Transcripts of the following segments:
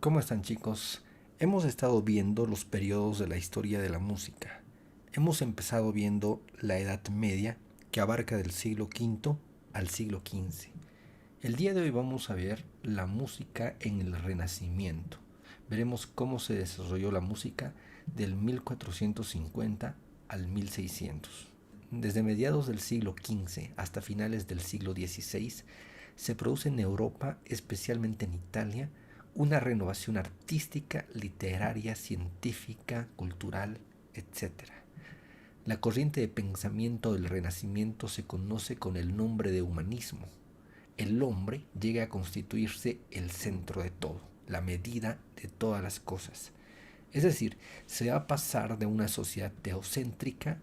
¿Cómo están, chicos? Hemos estado viendo los periodos de la historia de la música. Hemos empezado viendo la Edad Media, que abarca del siglo V al siglo XV. El día de hoy vamos a ver la música en el Renacimiento. Veremos cómo se desarrolló la música del 1450 al 1600. Desde mediados del siglo XV hasta finales del siglo XVI, se produce en Europa, especialmente en Italia, una renovación artística, literaria, científica, cultural, etcétera. La corriente de pensamiento del Renacimiento se conoce con el nombre de humanismo. El hombre llega a constituirse el centro de todo, la medida de todas las cosas. Es decir, se va a pasar de una sociedad teocéntrica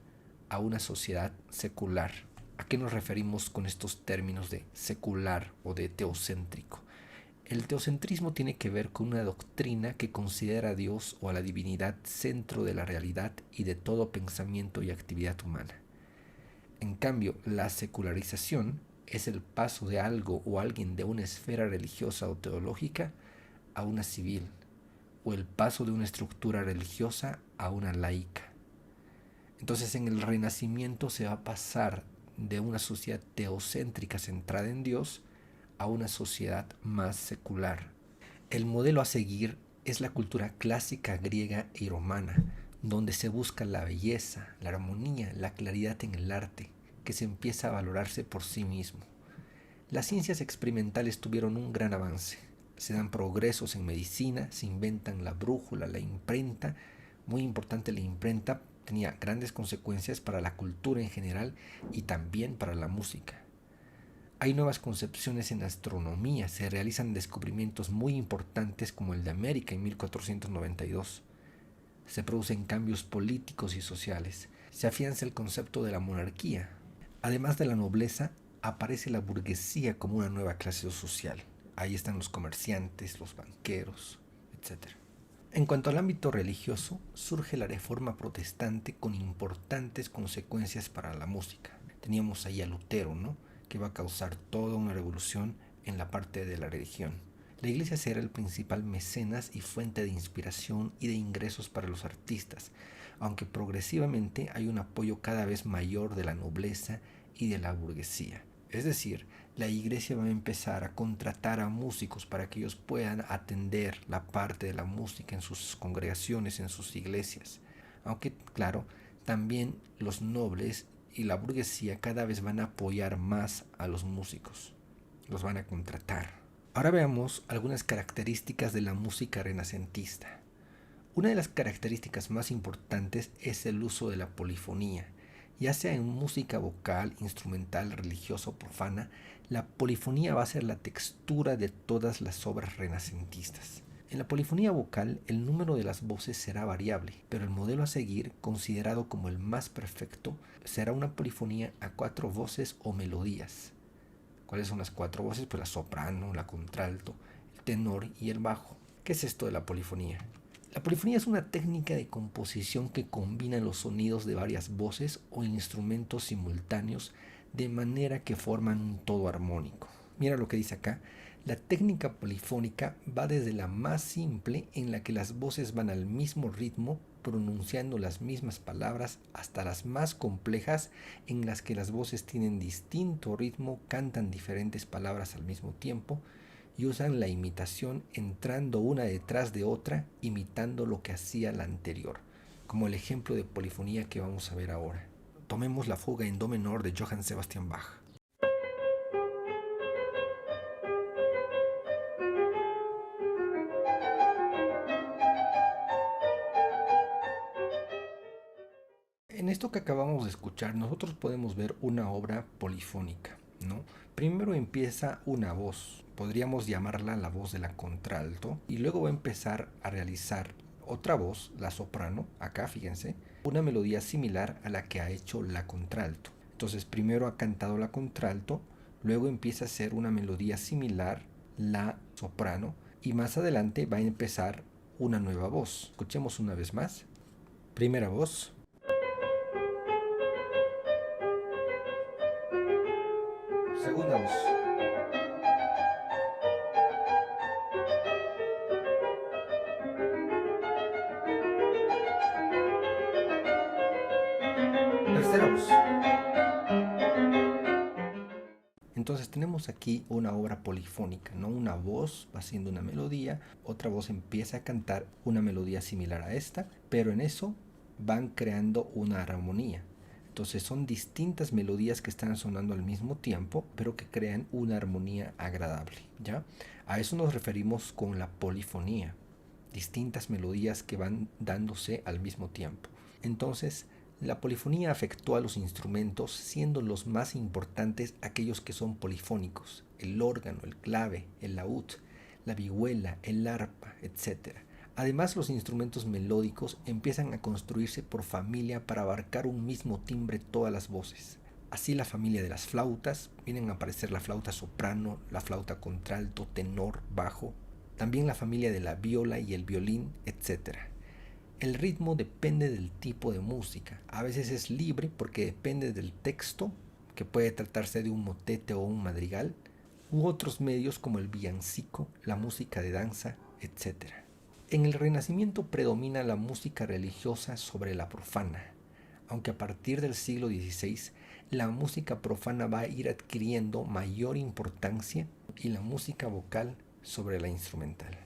a una sociedad secular. ¿A qué nos referimos con estos términos de secular o de teocéntrico? El teocentrismo tiene que ver con una doctrina que considera a Dios o a la divinidad centro de la realidad y de todo pensamiento y actividad humana. En cambio, la secularización es el paso de algo o alguien de una esfera religiosa o teológica a una civil, o el paso de una estructura religiosa a una laica. Entonces, en el Renacimiento se va a pasar de una sociedad teocéntrica centrada en Dios a una sociedad más secular. El modelo a seguir es la cultura clásica griega y romana, donde se busca la belleza, la armonía, la claridad en el arte, que se empieza a valorarse por sí mismo. Las ciencias experimentales tuvieron un gran avance. Se dan progresos en medicina, se inventan la brújula, la imprenta. Muy importante, la imprenta tenía grandes consecuencias para la cultura en general y también para la música. Hay nuevas concepciones en astronomía, se realizan descubrimientos muy importantes como el de América en 1492. Se producen cambios políticos y sociales, se afianza el concepto de la monarquía. Además de la nobleza, aparece la burguesía como una nueva clase social. Ahí están los comerciantes, los banqueros, etcétera. En cuanto al ámbito religioso, surge la reforma protestante con importantes consecuencias para la música. Teníamos ahí a Lutero, ¿no?, que va a causar toda una revolución en la parte de la religión. La iglesia será el principal mecenas y fuente de inspiración y de ingresos para los artistas, aunque progresivamente hay un apoyo cada vez mayor de la nobleza y de la burguesía. Es decir, la iglesia va a empezar a contratar a músicos para que ellos puedan atender la parte de la música en sus congregaciones, en sus iglesias. Aunque, claro, también los nobles y la burguesía cada vez van a apoyar más a los músicos, los van a contratar. Ahora veamos algunas características de la música renacentista. Una de las características más importantes es el uso de la polifonía. Ya sea en música vocal, instrumental, religiosa o profana, la polifonía va a ser la textura de todas las obras renacentistas. En la polifonía vocal, el número de las voces será variable, pero el modelo a seguir, considerado como el más perfecto, será una polifonía a 4 voces o melodías. ¿Cuáles son las 4 voces? Pues la soprano, la contralto, el tenor y el bajo. ¿Qué es esto de la polifonía? La polifonía es una técnica de composición que combina los sonidos de varias voces o instrumentos simultáneos de manera que forman un todo armónico. Mira lo que dice acá. La técnica polifónica va desde la más simple, en la que las voces van al mismo ritmo, pronunciando las mismas palabras, hasta las más complejas, en las que las voces tienen distinto ritmo, cantan diferentes palabras al mismo tiempo y usan la imitación entrando una detrás de otra, imitando lo que hacía la anterior, como el ejemplo de polifonía que vamos a ver ahora. Tomemos la fuga en do menor de Johann Sebastian Bach. En esto que acabamos de escuchar, nosotros podemos ver una obra polifónica, ¿no? Primero empieza una voz, podríamos llamarla la voz de la contralto, y luego va a empezar a realizar otra voz, la soprano, acá fíjense, una melodía similar a la que ha hecho la contralto. Entonces primero ha cantado la contralto, luego empieza a hacer una melodía similar la soprano, y más adelante va a empezar una nueva voz. Escuchemos una vez más. Primera voz. Segunda voz. forasteros. Entonces tenemos aquí una obra polifónica, ¿no? Una voz va haciendo una melodía, otra voz empieza a cantar una melodía similar a esta, pero en eso van creando una armonía. Entonces son distintas melodías que están sonando al mismo tiempo, pero que crean una armonía agradable, ¿ya? A eso nos referimos con la polifonía, distintas melodías que van dándose al mismo tiempo. Entonces, la polifonía afectó a los instrumentos, siendo los más importantes aquellos que son polifónicos: el órgano, el clave, el laúd, la vihuela, el arpa, etc. Además, los instrumentos melódicos empiezan a construirse por familia para abarcar un mismo timbre todas las voces. Así, la familia de las flautas, vienen a aparecer la flauta soprano, la flauta contralto, tenor, bajo, también la familia de la viola y el violín, etc. El ritmo depende del tipo de música. A veces es libre porque depende del texto, que puede tratarse de un motete o un madrigal, u otros medios como el villancico, la música de danza, etc. En el Renacimiento predomina la música religiosa sobre la profana, aunque a partir del siglo XVI la música profana va a ir adquiriendo mayor importancia y la música vocal sobre la instrumental.